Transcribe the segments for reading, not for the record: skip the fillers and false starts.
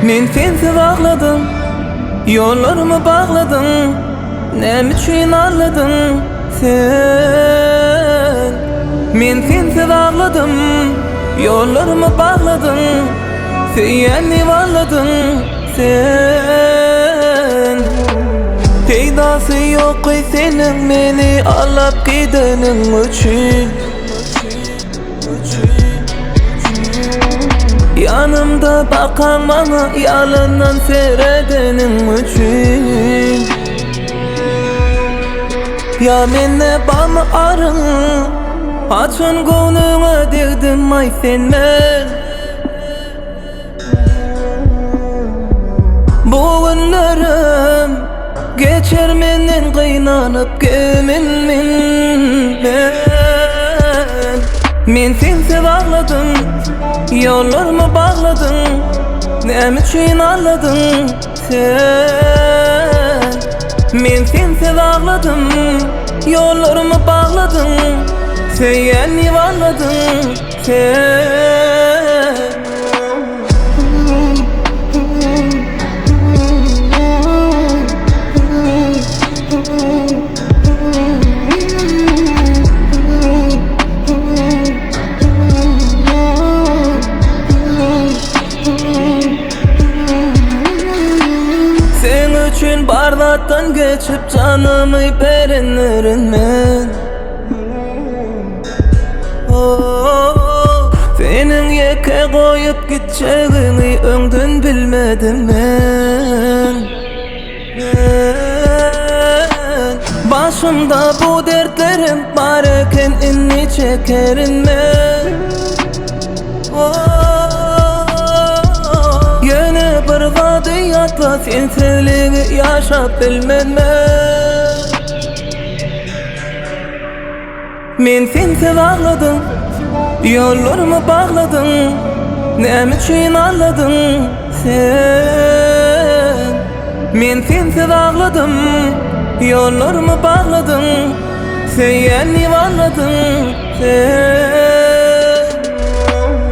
Men sensiz ağladım, yollarımı bağladım. Nem üçün ağladın sen? Men sensiz ağladım, yollarımı bağladım. Seni varladın sen. Peydası yok senin beni alıp gidenin için. Yanımda bakan bana yalından seyredenin için. Ya menne bana arın, açın gönlüne dedim ay sen men. Bu günlerim geçer menden kıynanıp geminmin men sensiz ağladım, yollarımı bağladım. Nem üçün ağladın sen? Men sensiz ağladım, yollarımı bağladım. Seni varladın sen. Üçün bardattan geçip canımı berenlerin men. Senin yeke koyup gideceğini önden bilmedim ben. Başımda bu dertlerim varken inni çekerim ben. Yine bir vadiyatla sensizliği yaşap bilmem ben. Men sensiz ağladım, yollarımı bağladım. Nem üçün ağladın sen? Men sensiz ağladım, yollarımı bağladım. Seni varladın sen.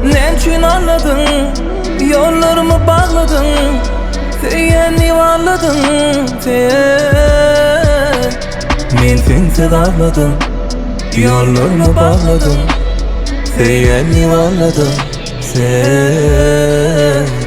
Nem üçün ağladın, yollarımı bağladın. Seni varladın sen. Men sensiz ağladım, yollarımı bağladım. Seni varladım sen.